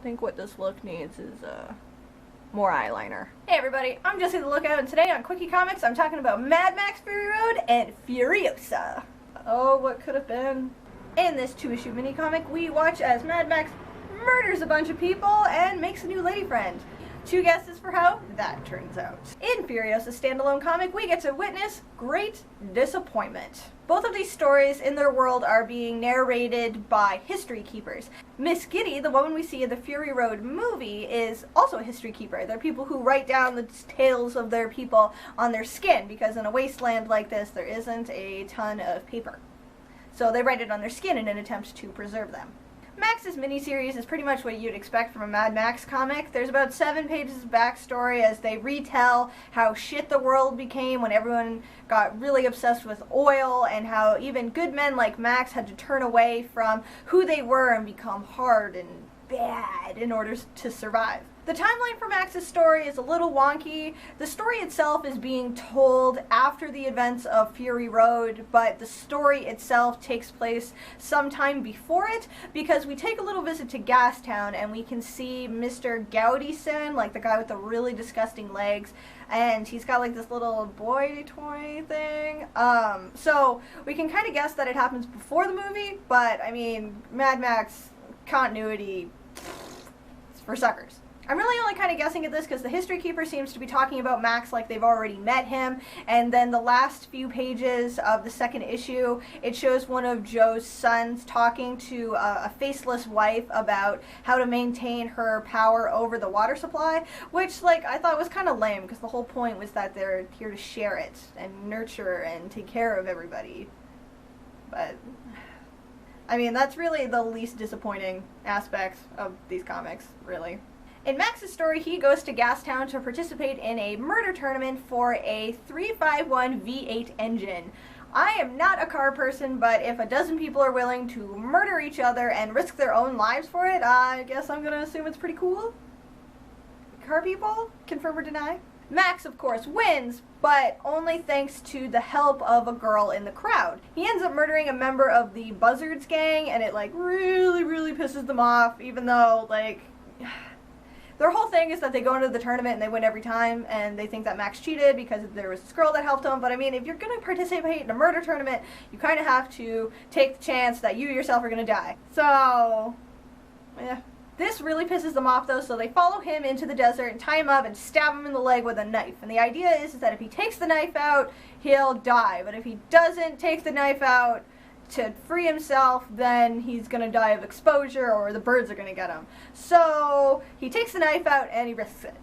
think what this look needs is more eyeliner. Hey everybody, I'm Jesse the Lookout, and today on Quickie Comics I'm talking about Mad Max Fury Road and Furiosa. Oh, what could have been? In this 2-issue mini-comic, we watch as Mad Max murders a bunch of people and makes a new lady friend. 2 guesses for how that turns out. In Furiosa's standalone comic, we get to witness great disappointment. Both of these stories in their world are being narrated by history keepers. Miss Giddy, the woman we see in the Fury Road movie, is also a history keeper. They're people who write down the tales of their people on their skin, because in a wasteland like this, there isn't a ton of paper. So they write it on their skin in an attempt to preserve them. Max's miniseries is pretty much what you'd expect from a Mad Max comic. There's about 7 pages of backstory as they retell how shit the world became when everyone got really obsessed with oil, and how even good men like Max had to turn away from who they were and become hard and bad in order to survive. The timeline for Max's story is a little wonky. The story itself is being told after the events of Fury Road, but the story itself takes place sometime before it, because we take a little visit to Gastown and we can see Mr. Gaudison, like the guy with the really disgusting legs, and he's got like this little boy toy thing. So we can kind of guess that it happens before the movie, but I mean, Mad Max continuity, it's for suckers. I'm really only kind of guessing at this because the History Keeper seems to be talking about Max like they've already met him, and then the last few pages of the 2nd issue, it shows one of Joe's sons talking to a faceless wife about how to maintain her power over the water supply, which, like, I thought was kind of lame, because the whole point was that they're here to share it and nurture and take care of everybody. But I mean, that's really the least disappointing aspect of these comics, really. In Max's story, he goes to Gastown to participate in a murder tournament for a 351 V8 engine. I am not a car person, but if a dozen people are willing to murder each other and risk their own lives for it, I guess I'm gonna assume it's pretty cool. Car people? Confirm or deny? Max, of course, wins, but only thanks to the help of a girl in the crowd. He ends up murdering a member of the Buzzards gang, and it, like, really pisses them off, even though, like, their whole thing is that they go into the tournament and they win every time, and they think that Max cheated because there was this girl that helped him. But I mean, if you're going to participate in a murder tournament, you kind of have to take the chance that you yourself are going to die. So, yeah. This really pisses them off, though, so they follow him into the desert and tie him up and stab him in the leg with a knife. And the idea is that if he takes the knife out, he'll die. But if he doesn't take the knife out to free himself, then he's gonna die of exposure, or the birds are gonna get him. So he takes the knife out and he risks it.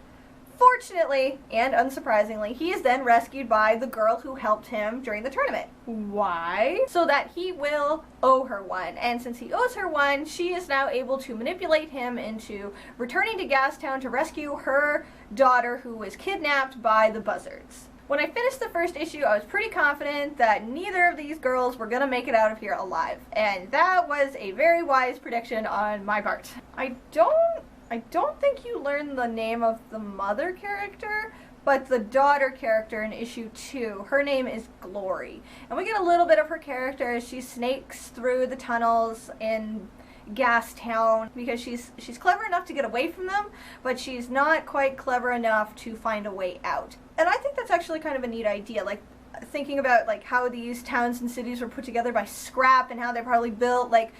Fortunately, and unsurprisingly, he is then rescued by the girl who helped him during the tournament. Why? So that he will owe her one. And since he owes her one, she is now able to manipulate him into returning to Gastown to rescue her daughter, who was kidnapped by the Buzzards. When I finished the 1st issue, I was pretty confident that neither of these girls were gonna make it out of here alive. And that was a very wise prediction on my part. I don't think you learn the name of the mother character, but the daughter character in issue 2, her name is Glory. And we get a little bit of her character as she snakes through the tunnels in Gastown, because she's clever enough to get away from them, but she's not quite clever enough to find a way out. And I think that's actually kind of a neat idea, like thinking about like how these towns and cities were put together by scrap, and how they probably built like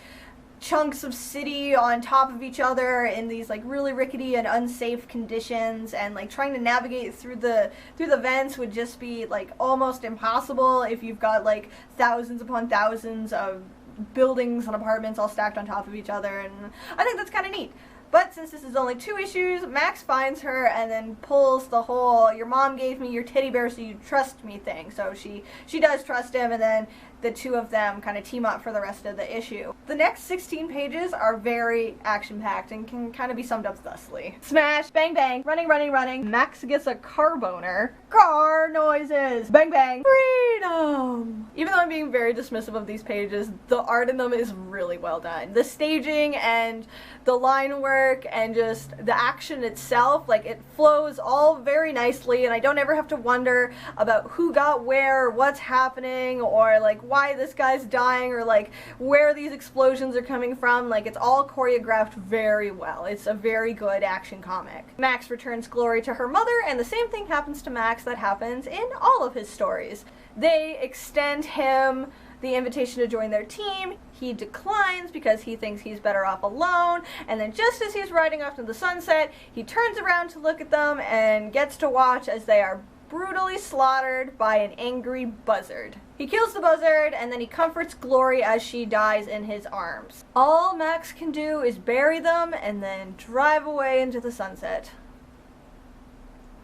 chunks of city on top of each other in these like really rickety and unsafe conditions, and like trying to navigate through the vents would just be like almost impossible if you've got like thousands upon thousands of buildings and apartments all stacked on top of each other, and I think that's kind of neat. But since this is only 2 issues, Max finds her and then pulls the whole "your mom gave me your teddy bear so you trust me" thing. So she does trust him, and then the 2 of them kind of team up for the rest of the issue. The next 16 pages are very action-packed and can kind of be summed up thusly. Smash, bang bang, running, Max gets a car boner, car noises, bang bang, freedom! Even though I'm being very dismissive of these pages, the art in them is really well done. The staging and the line work and just the action itself, like, it flows all very nicely, and I don't ever have to wonder about who got where, or what's happening, or like why this guy's dying or like where these explosions are coming from. Like, it's all choreographed very well. It's a very good action comic. Max returns Glory to her mother, and the same thing happens to Max that happens in all of his stories. They extend him the invitation to join their team. He declines because he thinks he's better off alone, and then just as he's riding off to the sunset, he turns around to look at them and gets to watch as they are brutally slaughtered by an angry buzzard. He kills the buzzard, and then he comforts Glory as she dies in his arms. All Max can do is bury them and then drive away into the sunset.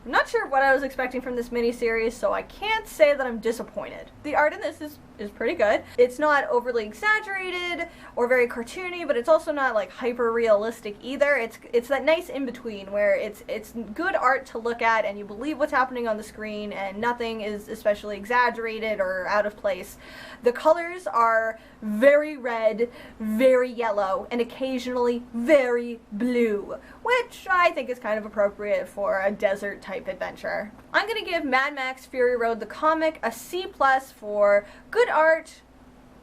I'm not sure what I was expecting from this miniseries, so I can't say that I'm disappointed. The art in this is pretty good. It's not overly exaggerated or very cartoony, but it's also not like hyper realistic either. It's that nice in between where it's good art to look at and you believe what's happening on the screen and nothing is especially exaggerated or out of place. The colors are very red, very yellow, and occasionally very blue, which I think is kind of appropriate for a desert type adventure. I'm gonna give Mad Max Fury Road the comic a C+ for good art,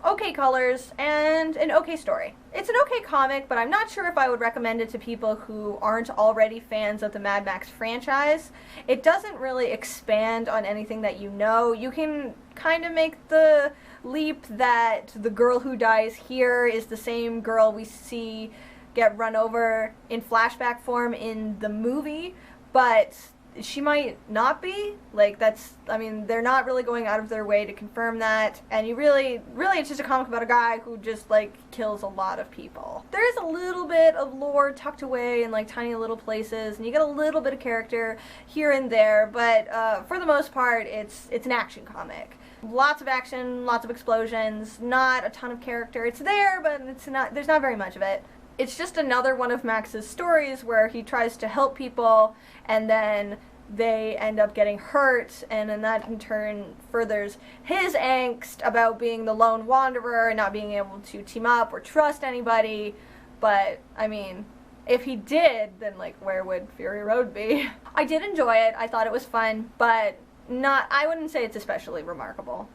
okay colors, and an okay story. It's an okay comic, but I'm not sure if I would recommend it to people who aren't already fans of the Mad Max franchise. It doesn't really expand on anything that you know. You can kind of make the leap that the girl who dies here is the same girl we see get run over in flashback form in the movie, but she might not be. Like, I mean, they're not really going out of their way to confirm that, and you really, it's just a comic about a guy who just, like, kills a lot of people. There is a little bit of lore tucked away in, like, tiny little places, and you get a little bit of character here and there, but for the most part, it's an action comic. Lots of action, lots of explosions, not a ton of character. It's there, but there's not very much of it. It's just another one of Max's stories where he tries to help people and then they end up getting hurt, and then that in turn furthers his angst about being the lone wanderer and not being able to team up or trust anybody. But, I mean, if he did, then, like, where would Fury Road be? I did enjoy it. I thought it was fun, but I wouldn't say it's especially remarkable.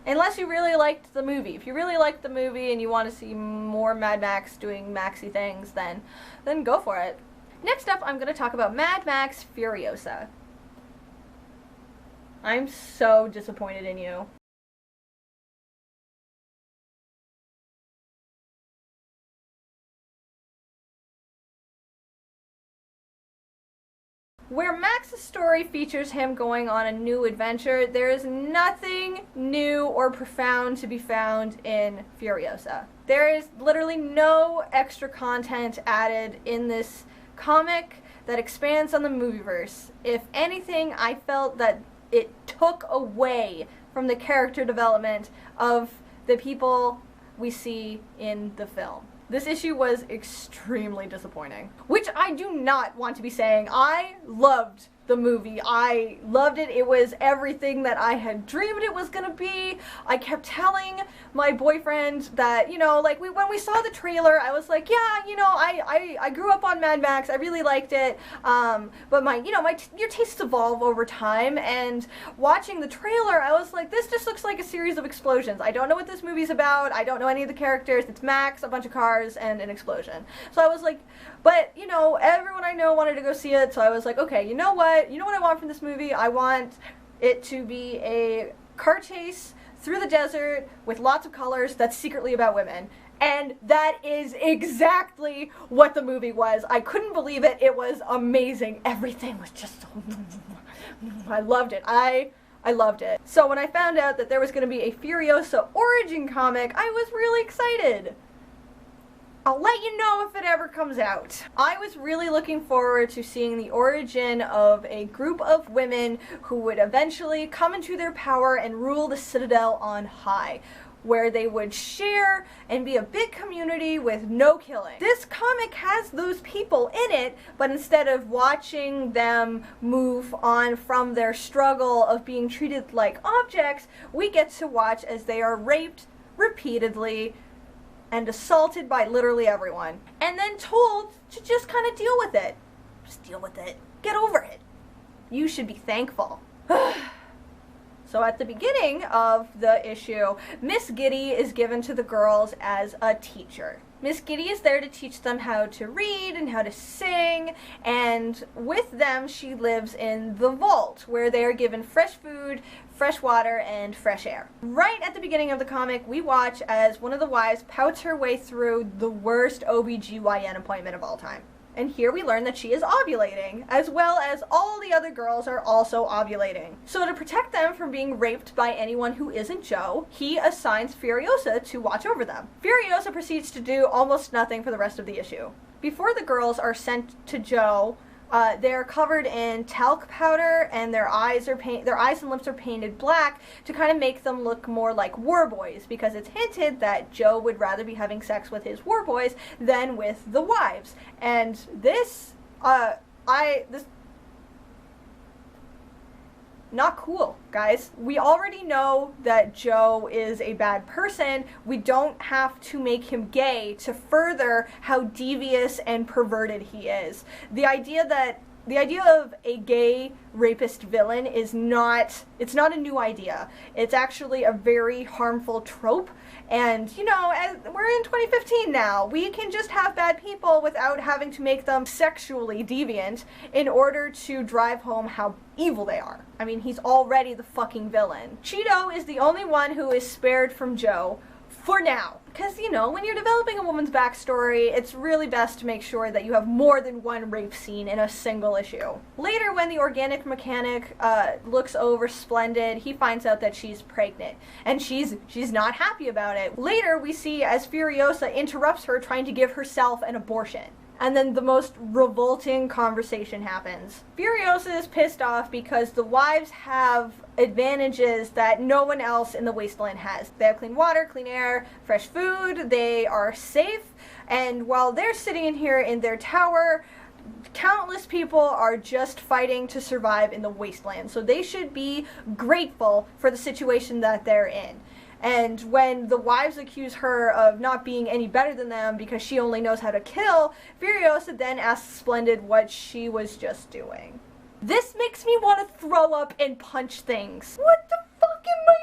Unless you really liked the movie. If you really liked the movie and you want to see more Mad Max doing Maxy things, then go for it. Next up, I'm going to talk about Mad Max Furiosa. I'm so disappointed in you. Where Max's story features him going on a new adventure, there is nothing new or profound to be found in Furiosa. There is literally no extra content added in this comic that expands on the movieverse. If anything, I felt that it took away from the character development of the people we see in the film. This issue was extremely disappointing, which I do not want to be saying. I loved the movie. I loved it. It was everything that I had dreamed it was gonna be. I kept telling my boyfriend that, you know, like when we saw the trailer, I was like, yeah, you know, I grew up on Mad Max. I really liked it. But your tastes evolve over time, and watching the trailer, I was like, this just looks like a series of explosions. I don't know what this movie's about. I don't know any of the characters. It's Max, a bunch of cars, and an explosion. So I was like, but, you know, everyone I know wanted to go see it, so I was like, okay, you know what? You know what I want from this movie? I want it to be a car chase through the desert with lots of colors that's secretly about women. And that is exactly what the movie was. I couldn't believe it. It was amazing. Everything was just so... I loved it. I loved it. So when I found out that there was going to be a Furiosa origin comic, I was really excited. I'll let you know if it ever comes out. I was really looking forward to seeing the origin of a group of women who would eventually come into their power and rule the Citadel on high, where they would share and be a big community with no killing. This comic has those people in it, but instead of watching them move on from their struggle of being treated like objects, we get to watch as they are raped repeatedly and assaulted by literally everyone, and then told to just kind of deal with it. Just deal with it. Get over it. You should be thankful. So So at the beginning of the issue, Miss Giddy is given to the girls as a teacher. Miss Giddy is there to teach them how to read and how to sing, and with them she lives in the vault, where they are given fresh food, fresh water, and fresh air. Right at the beginning of the comic, we watch as one of the wives pouts her way through the worst OBGYN appointment of all time. And here we learn that she is ovulating, as well as all the other girls are also ovulating. So to protect them from being raped by anyone who isn't Joe, he assigns Furiosa to watch over them. Furiosa proceeds to do almost nothing for the rest of the issue. Before the girls are sent to Joe, they're covered in talc powder, and their eyes and lips are painted black to kind of make them look more like war boys, because it's hinted that Joe would rather be having sex with his war boys than with the wives. And this, not cool, guys. We already know that Joe is a bad person. We don't have to make him gay to further how devious and perverted he is. The idea of a gay rapist villain is it's not a new idea. It's actually a very harmful trope. And, you know, we're in 2015 now. We can just have bad people without having to make them sexually deviant in order to drive home how evil they are. I mean, he's already the fucking villain. Cheeto is the only one who is spared from Joe for now. Because, you know, when you're developing a woman's backstory, it's really best to make sure that you have more than one rape scene in a single issue. Later, when the organic mechanic looks over Splendid, he finds out that she's pregnant, and she's not happy about it. Later, we see as Furiosa interrupts her trying to give herself an abortion. And then the most revolting conversation happens. Furiosa is pissed off because the wives have advantages that no one else in the wasteland has. They have clean water, clean air, fresh food, they are safe, and while they're sitting in here in their tower, countless people are just fighting to survive in the wasteland. So they should be grateful for the situation that they're in. And when the wives accuse her of not being any better than them because she only knows how to kill, Furiosa then asks Splendid what she was just doing. This makes me want to throw up and punch things. What the fuck am I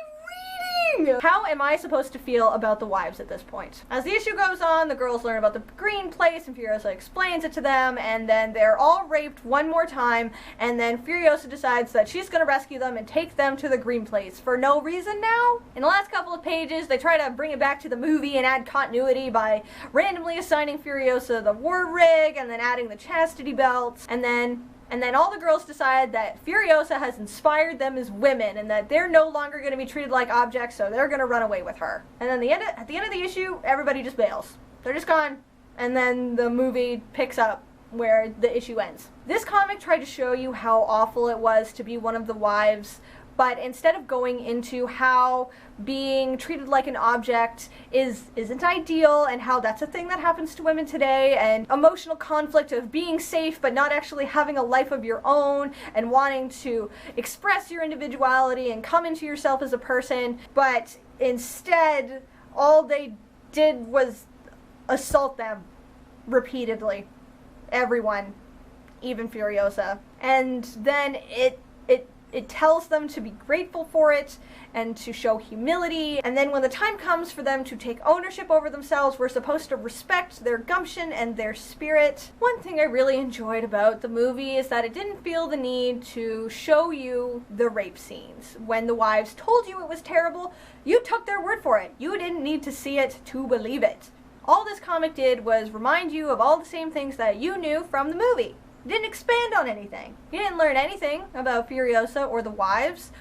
reading? How am I supposed to feel about the wives at this point? As the issue goes on, the girls learn about the green place, and Furiosa explains it to them, and then they're all raped one more time, and then Furiosa decides that she's gonna rescue them and take them to the green place for no reason now. In the last couple of pages, they try to bring it back to the movie and add continuity by randomly assigning Furiosa the war rig, and then adding the chastity belts, and then all the girls decide that Furiosa has inspired them as women and that they're no longer going to be treated like objects, so they're going to run away with her. And then at the end of the issue, everybody just bails. They're just gone. And then the movie picks up where the issue ends. This comic tried to show you how awful it was to be one of the wives, but instead of going into how being treated like an object isn't ideal, and how that's a thing that happens to women today, and emotional conflict of being safe but not actually having a life of your own, and wanting to express your individuality and come into yourself as a person, but instead all they did was assault them repeatedly. Everyone, even Furiosa. And then it tells them to be grateful for it and to show humility, and then when the time comes for them to take ownership over themselves, we're supposed to respect their gumption and their spirit. One thing I really enjoyed about the movie is that it didn't feel the need to show you the rape scenes. When the wives told you it was terrible, you took their word for it. You didn't need to see it to believe it. All this comic did was remind you of all the same things that you knew from the movie. Didn't expand on anything. You didn't learn anything about Furiosa or the wives.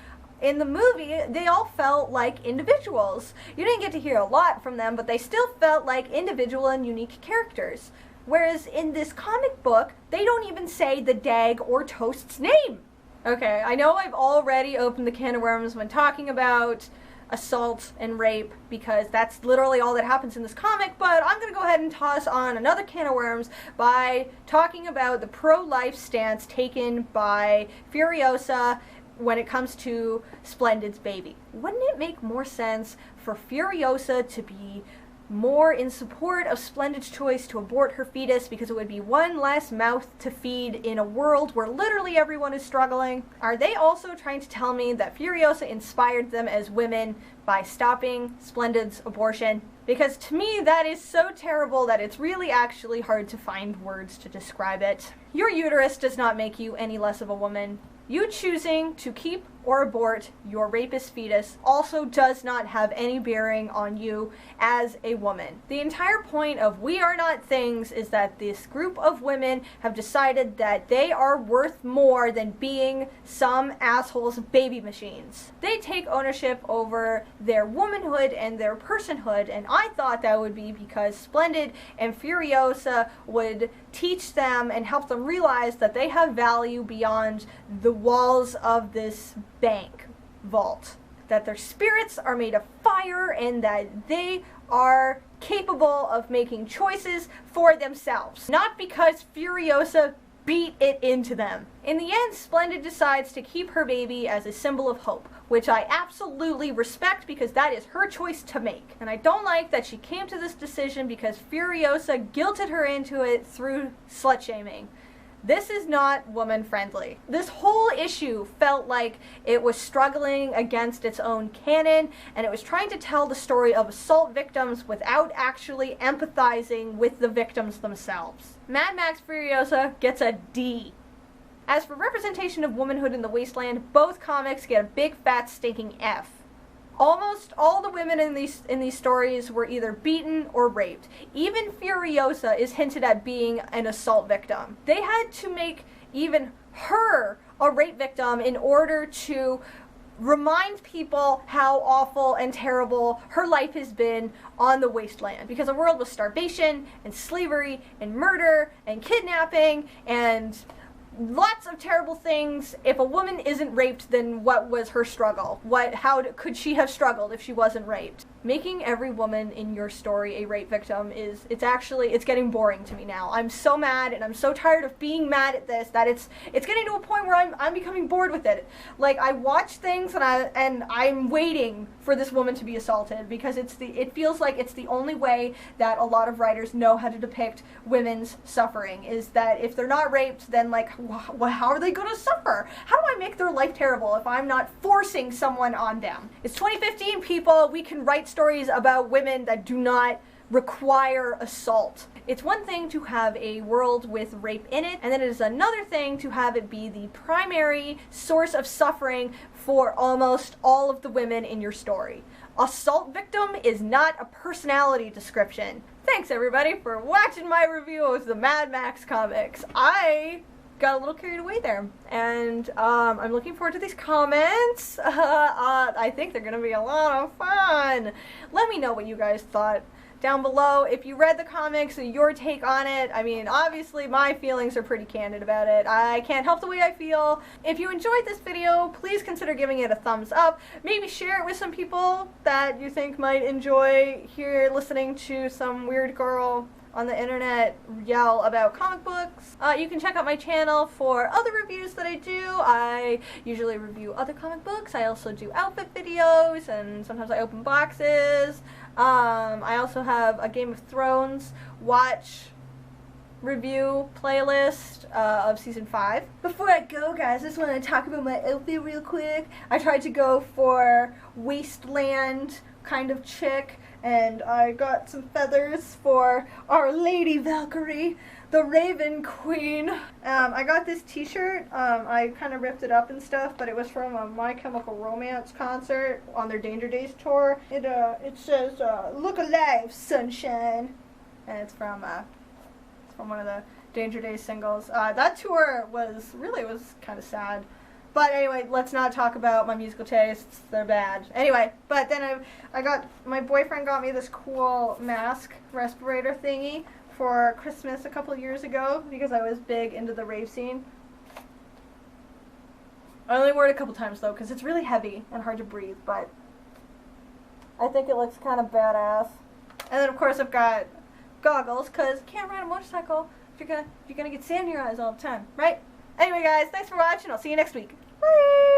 In the movie, they all felt like individuals. You didn't get to hear a lot from them, but they still felt like individual and unique characters. Whereas in this comic book, they don't even say the Dag or Toast's name. Okay, I know I've already opened the can of worms when talking about assault and rape, because that's literally all that happens in this comic, but I'm gonna go ahead and toss on another can of worms by talking about the pro-life stance taken by Furiosa when it comes to Splendid's baby. Wouldn't it make more sense for Furiosa to be more in support of Splendid's choice to abort her fetus because it would be one less mouth to feed in a world where literally everyone is struggling? Are they also trying to tell me that Furiosa inspired them as women by stopping Splendid's abortion? Because to me that is so terrible that it's really actually hard to find words to describe it. Your uterus does not make you any less of a woman. You choosing to keep or abort your rapist fetus also does not have any bearing on you as a woman. The entire point of We Are Not Things is that this group of women have decided that they are worth more than being some asshole's baby machines. They take ownership over their womanhood and their personhood, and I thought that would be because Splendid and Furiosa would teach them and help them realize that they have value beyond the walls of this bank vault, that their spirits are made of fire and that they are capable of making choices for themselves, not because Furiosa beat it into them. In the end, Splendid decides to keep her baby as a symbol of hope, which I absolutely respect because that is her choice to make. And I don't like that she came to this decision because Furiosa guilted her into it through slut-shaming. This is not woman-friendly. This whole issue felt like it was struggling against its own canon, and it was trying to tell the story of assault victims without actually empathizing with the victims themselves. Mad Max Furiosa gets a D. As for representation of womanhood in the wasteland, both comics get a big fat stinking F. Almost all the women in these stories were either beaten or raped. Even Furiosa is hinted at being an assault victim. They had to make even her a rape victim in order to remind people how awful and terrible her life has been on the wasteland. Because a world with starvation and slavery and murder and kidnapping and lots of terrible things. If a woman isn't raped, then what was her struggle? How could she have struggled if she wasn't raped? Making every woman in your story a rape victim it's getting boring to me now. I'm so mad and I'm so tired of being mad at this that it's getting to a point where I'm becoming bored with it. Like, I watch things and I'm waiting for this woman to be assaulted because it feels like it's the only way that a lot of writers know how to depict women's suffering, is that if they're not raped, then like how are they going to suffer? How do I make their life terrible if I'm not forcing someone on them? It's 2015, people. We can write stories about women that do not require assault. It's one thing to have a world with rape in it, and then it is another thing to have it be the primary source of suffering for almost all of the women in your story. Assault victim is not a personality description. Thanks everybody for watching my review of the Mad Max comics. I got a little carried away there, and I'm looking forward to these comments. I think they're gonna be a lot of fun. Let me know what you guys thought down below. If you read the comics, your take on it. I mean, obviously my feelings are pretty candid about it. I can't help the way I feel. If you enjoyed this video, please consider giving it a thumbs up. Maybe share it with some people that you think might enjoy listening to some weird girl on the internet yell about comic books. You can check out my channel for other reviews that I do. I usually review other comic books. I also do outfit videos, and sometimes I open boxes. I also have a Game of Thrones watch review playlist of season 5. Before I go, guys, I just want to talk about my outfit real quick. I tried to go for wasteland kind of chick, and I got some feathers for our Lady Valkyrie, the Raven Queen. I got this t-shirt. I kind of ripped it up and stuff, but it was from a My Chemical Romance concert on their Danger Days tour. It says, "Look alive, sunshine," and it's from one of the Danger Days singles. That tour was kind of sad. But anyway, let's not talk about my musical tastes. They're bad. Anyway, but then my boyfriend got me this cool mask respirator thingy for Christmas a couple years ago because I was big into the rave scene. I only wore it a couple times though because it's really heavy and hard to breathe, but I think it looks kind of badass. And then of course I've got goggles because you can't ride a motorcycle if you're gonna get sand in your eyes all the time, right? Anyway guys, thanks for watching. I'll see you next week. Bye!